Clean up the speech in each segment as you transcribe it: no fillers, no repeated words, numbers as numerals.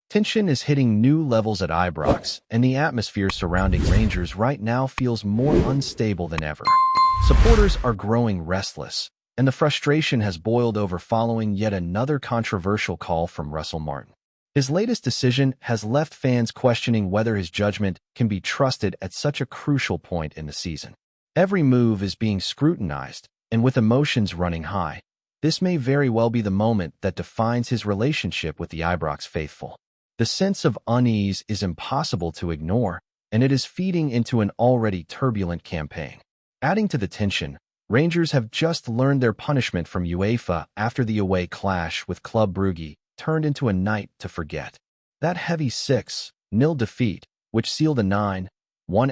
Tension is hitting new levels at Ibrox, and the atmosphere surrounding Rangers right now feels more unstable than ever. Supporters are growing restless, and the frustration has boiled over following yet another controversial call from Russell Martin. His latest decision has left fans questioning whether his judgment can be trusted at such a crucial point in the season. Every move is being scrutinized, and with emotions running high, this may very well be the moment that defines his relationship with the Ibrox faithful. The sense of unease is impossible to ignore, and it is feeding into an already turbulent campaign. Adding to the tension, Rangers have just learned their punishment from UEFA after the away clash with Club Brugge turned into a night to forget. That heavy 6-0 defeat, which sealed a 9-1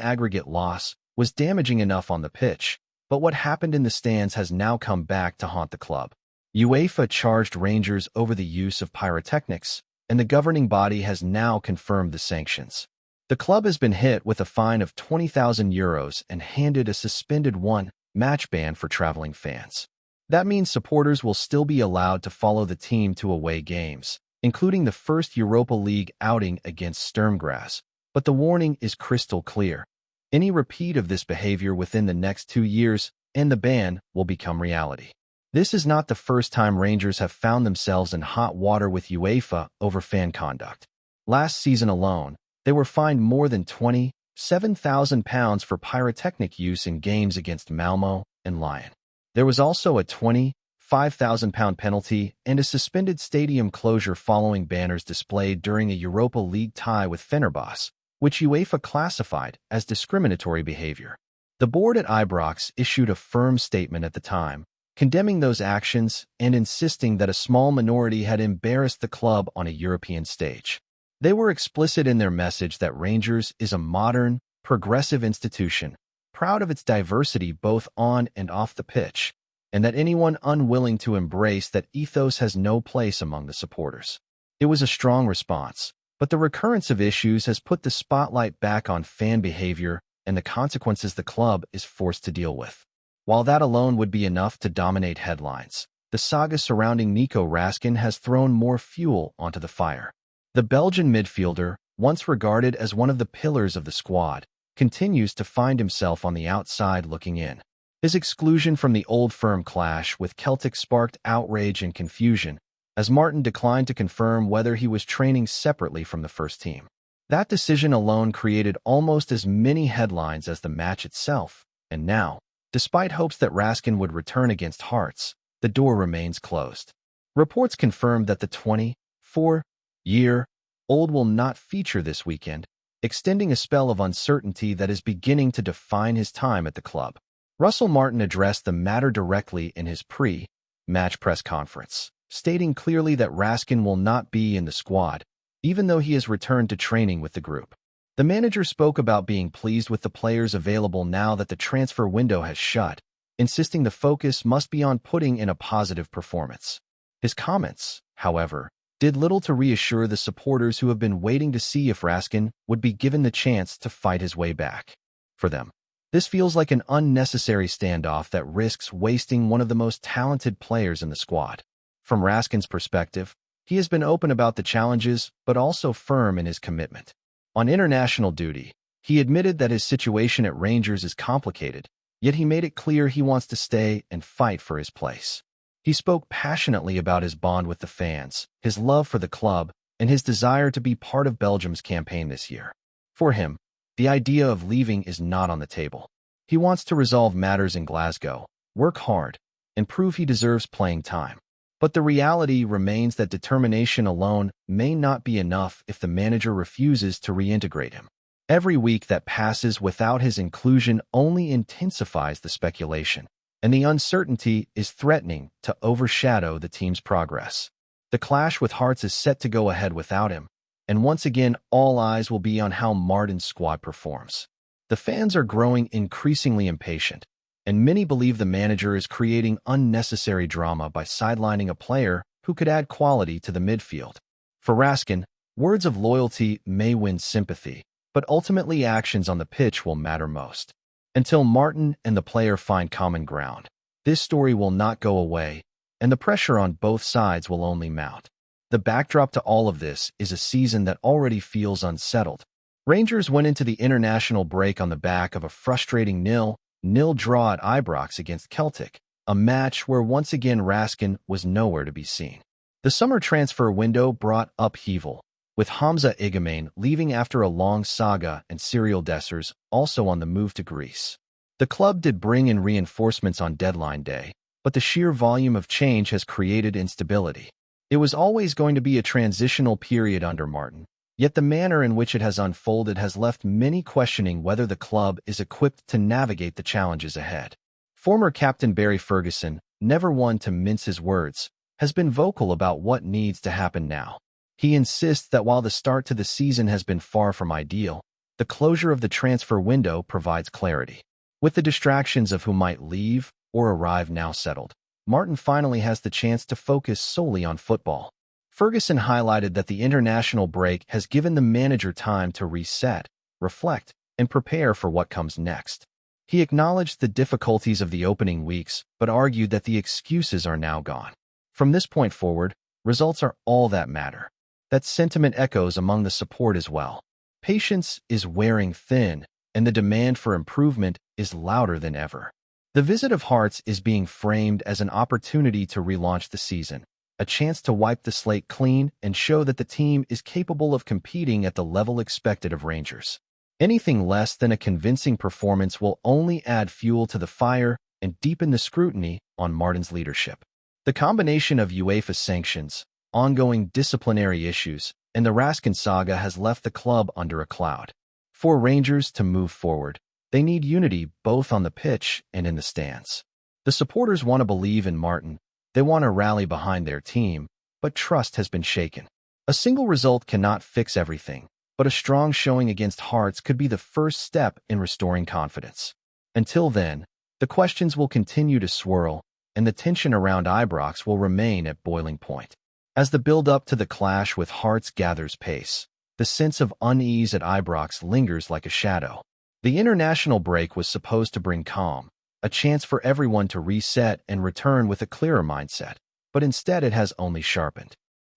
aggregate loss, was damaging enough on the pitch, but what happened in the stands has now come back to haunt the club. UEFA charged Rangers over the use of pyrotechnics, and the governing body has now confirmed the sanctions. The club has been hit with a fine of €20,000 and handed a suspended one-match ban for traveling fans. That means supporters will still be allowed to follow the team to away games, including the first Europa League outing against Sturm Graz, but the warning is crystal clear. Any repeat of this behavior within the next 2 years, and the ban will become reality. This is not the first time Rangers have found themselves in hot water with UEFA over fan conduct. Last season alone, they were fined more than £27,000 for pyrotechnic use in games against Malmo and Lyon. There was also a £25,000 penalty and a suspended stadium closure following banners displayed during a Europa League tie with Fenerbahce, which UEFA classified as discriminatory behavior. The board at Ibrox issued a firm statement at the time, condemning those actions and insisting that a small minority had embarrassed the club on a European stage. They were explicit in their message that Rangers is a modern, progressive institution, proud of its diversity both on and off the pitch, and that anyone unwilling to embrace that ethos has no place among the supporters. It was a strong response, but the recurrence of issues has put the spotlight back on fan behavior and the consequences the club is forced to deal with. While that alone would be enough to dominate headlines, the saga surrounding Nico Raskin has thrown more fuel onto the fire. The Belgian midfielder, once regarded as one of the pillars of the squad, continues to find himself on the outside looking in. His exclusion from the Old Firm clash with Celtic sparked outrage and confusion, as Martin declined to confirm whether he was training separately from the first team. That decision alone created almost as many headlines as the match itself, and now, despite hopes that Raskin would return against Hearts, the door remains closed. Reports confirmed that the 24-year-old will not feature this weekend, extending a spell of uncertainty that is beginning to define his time at the club. Russell Martin addressed the matter directly in his pre-match press conference, stating clearly that Raskin will not be in the squad, even though he has returned to training with the group. The manager spoke about being pleased with the players available now that the transfer window has shut, insisting the focus must be on putting in a positive performance. His comments, however, did little to reassure the supporters who have been waiting to see if Raskin would be given the chance to fight his way back. For them, this feels like an unnecessary standoff that risks wasting one of the most talented players in the squad. From Raskin's perspective, he has been open about the challenges but also firm in his commitment. On international duty, he admitted that his situation at Rangers is complicated, yet he made it clear he wants to stay and fight for his place. He spoke passionately about his bond with the fans, his love for the club, and his desire to be part of Belgium's campaign this year. For him, the idea of leaving is not on the table. He wants to resolve matters in Glasgow, work hard, and prove he deserves playing time. But the reality remains that determination alone may not be enough if the manager refuses to reintegrate him. Every week that passes without his inclusion only intensifies the speculation, and the uncertainty is threatening to overshadow the team's progress. The clash with Hearts is set to go ahead without him, and once again all eyes will be on how Martin's squad performs. The fans are growing increasingly impatient, and many believe the manager is creating unnecessary drama by sidelining a player who could add quality to the midfield. For Raskin, words of loyalty may win sympathy, but ultimately actions on the pitch will matter most. Until Martin and the player find common ground, this story will not go away, and the pressure on both sides will only mount. The backdrop to all of this is a season that already feels unsettled. Rangers went into the international break on the back of a frustrating 0-0 draw at Ibrox against Celtic, a match where once again Raskin was nowhere to be seen. The summer transfer window brought upheaval, with Hamza Igamane leaving after a long saga and Cyril Dessers also on the move to Greece. The club did bring in reinforcements on deadline day, but the sheer volume of change has created instability. It was always going to be a transitional period under Martin, yet the manner in which it has unfolded has left many questioning whether the club is equipped to navigate the challenges ahead. Former captain Barry Ferguson, never one to mince his words, has been vocal about what needs to happen now. He insists that while the start to the season has been far from ideal, the closure of the transfer window provides clarity. With the distractions of who might leave or arrive now settled, Martin finally has the chance to focus solely on football. Ferguson highlighted that the international break has given the manager time to reset, reflect, and prepare for what comes next. He acknowledged the difficulties of the opening weeks, but argued that the excuses are now gone. From this point forward, results are all that matter. That sentiment echoes among the support as well. Patience is wearing thin, and the demand for improvement is louder than ever. The visit of Hearts is being framed as an opportunity to relaunch the season, a chance to wipe the slate clean and show that the team is capable of competing at the level expected of Rangers. Anything less than a convincing performance will only add fuel to the fire and deepen the scrutiny on Martin's leadership. The combination of UEFA sanctions, ongoing disciplinary issues, and the Raskin saga has left the club under a cloud. For Rangers to move forward, they need unity both on the pitch and in the stands. The supporters want to believe in Martin. They want to rally behind their team, but trust has been shaken. A single result cannot fix everything, but a strong showing against Hearts could be the first step in restoring confidence. Until then, the questions will continue to swirl, and the tension around Ibrox will remain at boiling point. As the build-up to the clash with Hearts gathers pace, the sense of unease at Ibrox lingers like a shadow. The international break was supposed to bring calm, a chance for everyone to reset and return with a clearer mindset, but instead it has only sharpened.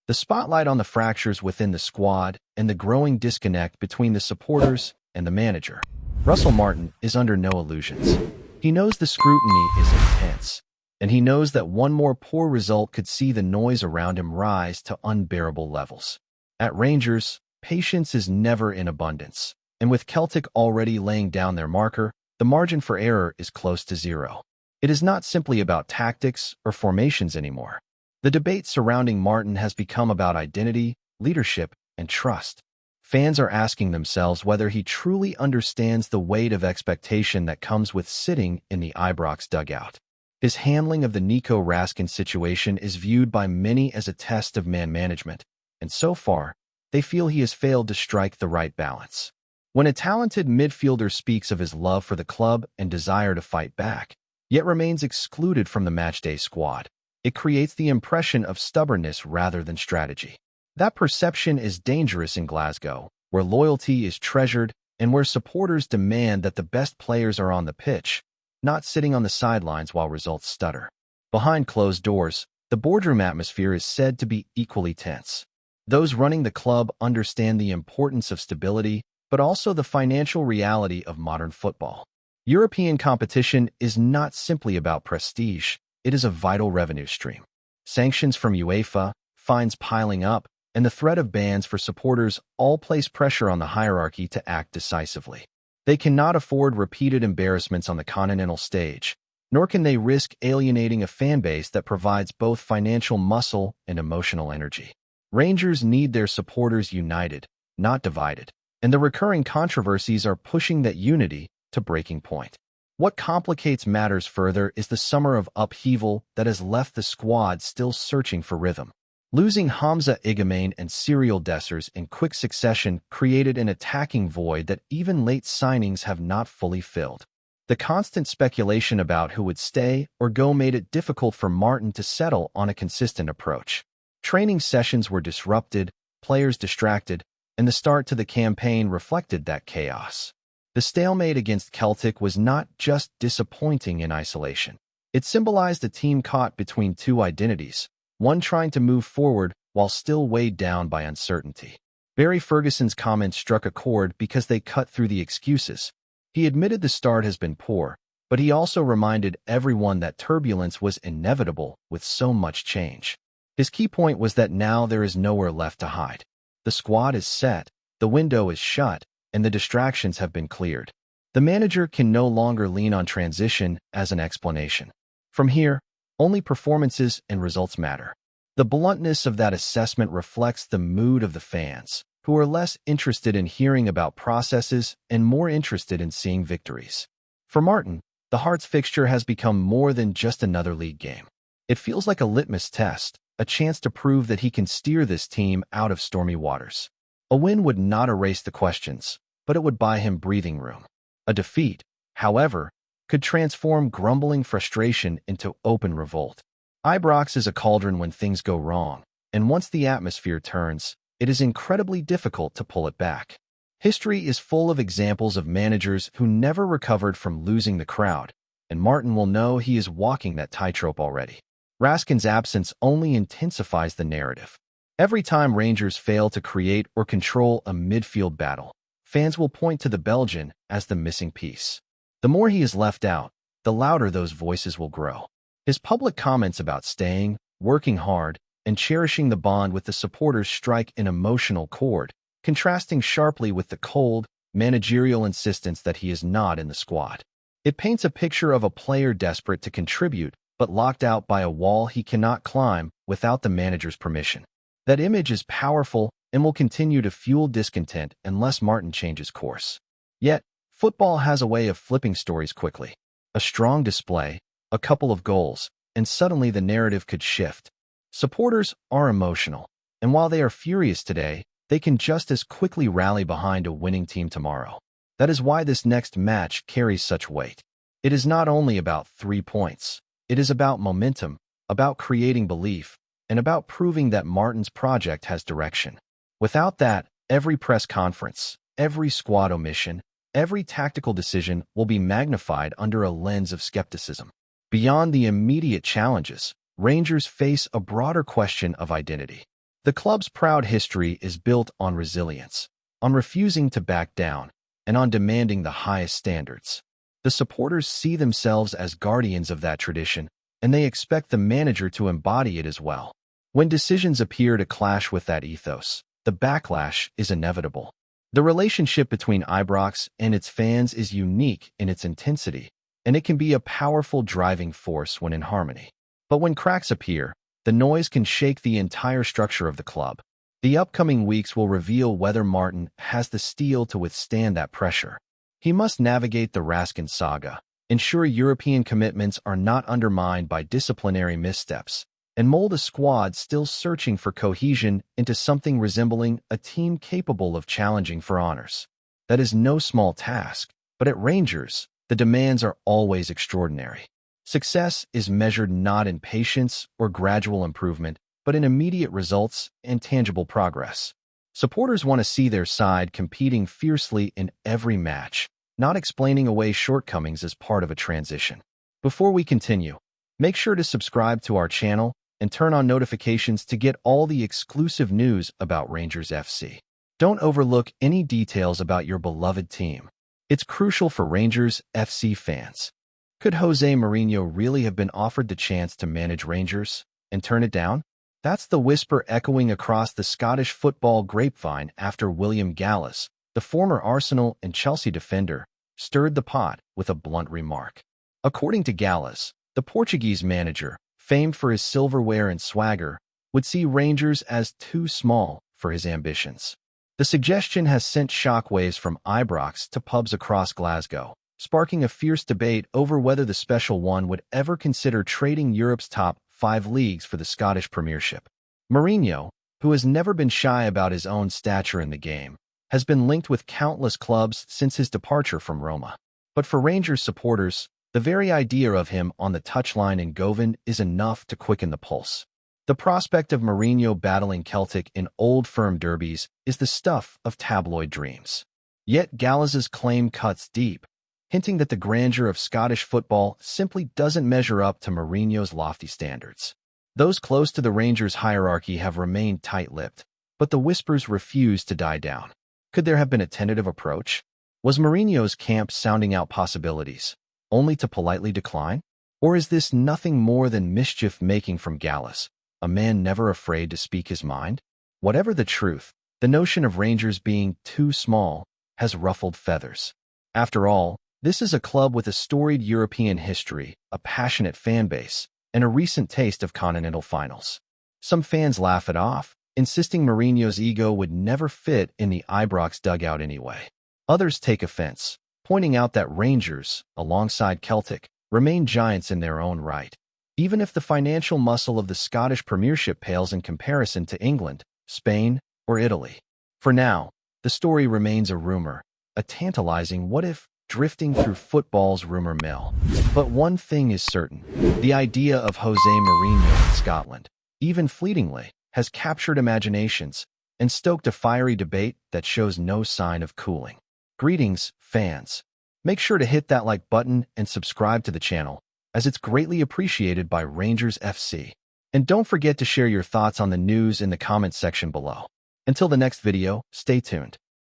The spotlight on the fractures within the squad and the growing disconnect between the supporters and the manager. Russell Martin is under no illusions. He knows the scrutiny is intense, and he knows that one more poor result could see the noise around him rise to unbearable levels. At Rangers, patience is never in abundance, and with Celtic already laying down their marker, the margin for error is close to zero. It is not simply about tactics or formations anymore. The debate surrounding Martin has become about identity, leadership, and trust. Fans are asking themselves whether he truly understands the weight of expectation that comes with sitting in the Ibrox dugout. His handling of the Nico Raskin situation is viewed by many as a test of man management, and so far, they feel he has failed to strike the right balance. When a talented midfielder speaks of his love for the club and desire to fight back, yet remains excluded from the matchday squad, it creates the impression of stubbornness rather than strategy. That perception is dangerous in Glasgow, where loyalty is treasured and where supporters demand that the best players are on the pitch, not sitting on the sidelines while results stutter. Behind closed doors, the boardroom atmosphere is said to be equally tense. Those running the club understand the importance of stability, but also the financial reality of modern football. European competition is not simply about prestige, it is a vital revenue stream. Sanctions from UEFA, fines piling up, and the threat of bans for supporters all place pressure on the hierarchy to act decisively. They cannot afford repeated embarrassments on the continental stage, nor can they risk alienating a fan base that provides both financial muscle and emotional energy. Rangers need their supporters united, not divided, and the recurring controversies are pushing that unity to breaking point. What complicates matters further is the summer of upheaval that has left the squad still searching for rhythm. Losing Hamza Igamane and Cyril Dessers in quick succession created an attacking void that even late signings have not fully filled. The constant speculation about who would stay or go made it difficult for Martin to settle on a consistent approach. Training sessions were disrupted, players distracted, and the start to the campaign reflected that chaos. The stalemate against Celtic was not just disappointing in isolation. It symbolized a team caught between two identities, one trying to move forward while still weighed down by uncertainty. Barry Ferguson's comments struck a chord because they cut through the excuses. He admitted the start has been poor, but he also reminded everyone that turbulence was inevitable with so much change. His key point was that now there is nowhere left to hide. The squad is set, the window is shut, and the distractions have been cleared. The manager can no longer lean on transition as an explanation. From here, only performances and results matter. The bluntness of that assessment reflects the mood of the fans, who are less interested in hearing about processes and more interested in seeing victories. For Martin, the Hearts fixture has become more than just another league game. It feels like a litmus test, a chance to prove that he can steer this team out of stormy waters. A win would not erase the questions, but it would buy him breathing room. A defeat, however, could transform grumbling frustration into open revolt. Ibrox is a cauldron when things go wrong, and once the atmosphere turns, it is incredibly difficult to pull it back. History is full of examples of managers who never recovered from losing the crowd, and Martin will know he is walking that tightrope already. Raskin's absence only intensifies the narrative. Every time Rangers fail to create or control a midfield battle, fans will point to the Belgian as the missing piece. The more he is left out, the louder those voices will grow. His public comments about staying, working hard, and cherishing the bond with the supporters strike an emotional chord, contrasting sharply with the cold, managerial insistence that he is not in the squad. It paints a picture of a player desperate to contribute, but locked out by a wall he cannot climb without the manager's permission. That image is powerful and will continue to fuel discontent unless Martin changes course. Yet, football has a way of flipping stories quickly. A strong display, a couple of goals, and suddenly the narrative could shift. Supporters are emotional, and while they are furious today, they can just as quickly rally behind a winning team tomorrow. That is why this next match carries such weight. It is not only about 3 points. It is about momentum, about creating belief, and about proving that Martin's project has direction. Without that, every press conference, every squad omission, every tactical decision will be magnified under a lens of skepticism. Beyond the immediate challenges, Rangers face a broader question of identity. The club's proud history is built on resilience, on refusing to back down, and on demanding the highest standards. The supporters see themselves as guardians of that tradition, and they expect the manager to embody it as well. When decisions appear to clash with that ethos, the backlash is inevitable. The relationship between Ibrox and its fans is unique in its intensity, and it can be a powerful driving force when in harmony. But when cracks appear, the noise can shake the entire structure of the club. The upcoming weeks will reveal whether Martin has the steel to withstand that pressure. He must navigate the Raskin saga, ensure European commitments are not undermined by disciplinary missteps, and mold a squad still searching for cohesion into something resembling a team capable of challenging for honors. That is no small task, but at Rangers, the demands are always extraordinary. Success is measured not in patience or gradual improvement, but in immediate results and tangible progress. Supporters want to see their side competing fiercely in every match, not explaining away shortcomings as part of a transition. Before we continue, make sure to subscribe to our channel and turn on notifications to get all the exclusive news about Rangers FC. Don't overlook any details about your beloved team. It's crucial for Rangers FC fans. Could Jose Mourinho really have been offered the chance to manage Rangers and turn it down? That's the whisper echoing across the Scottish football grapevine after William Gallas, the former Arsenal and Chelsea defender, stirred the pot with a blunt remark. According to Gallas, the Portuguese manager, famed for his silverware and swagger, would see Rangers as too small for his ambitions. The suggestion has sent shockwaves from Ibrox to pubs across Glasgow, sparking a fierce debate over whether the Special One would ever consider trading Europe's top 5 leagues for the Scottish Premiership. Mourinho, who has never been shy about his own stature in the game, has been linked with countless clubs since his departure from Roma. But for Rangers supporters, the very idea of him on the touchline in Govan is enough to quicken the pulse. The prospect of Mourinho battling Celtic in Old Firm derbies is the stuff of tabloid dreams. Yet Gallas's claim cuts deep, hinting that the grandeur of Scottish football simply doesn't measure up to Mourinho's lofty standards. Those close to the Rangers' hierarchy have remained tight-lipped, but the whispers refuse to die down. Could there have been a tentative approach? Was Mourinho's camp sounding out possibilities, only to politely decline? Or is this nothing more than mischief-making from Gallas, a man never afraid to speak his mind? Whatever the truth, the notion of Rangers being too small has ruffled feathers. After all, this is a club with a storied European history, a passionate fan base, and a recent taste of continental finals. Some fans laugh it off, insisting Mourinho's ego would never fit in the Ibrox dugout anyway. Others take offense, pointing out that Rangers, alongside Celtic, remain giants in their own right, even if the financial muscle of the Scottish Premiership pales in comparison to England, Spain, or Italy. For now, the story remains a rumor, a tantalizing what-if drifting through football's rumor mill. But one thing is certain, the idea of Jose Mourinho in Scotland, even fleetingly, has captured imaginations and stoked a fiery debate that shows no sign of cooling. Greetings, fans. Make sure to hit that like button and subscribe to the channel, as it's greatly appreciated by Rangers FC. And don't forget to share your thoughts on the news in the comments section below. Until the next video, stay tuned.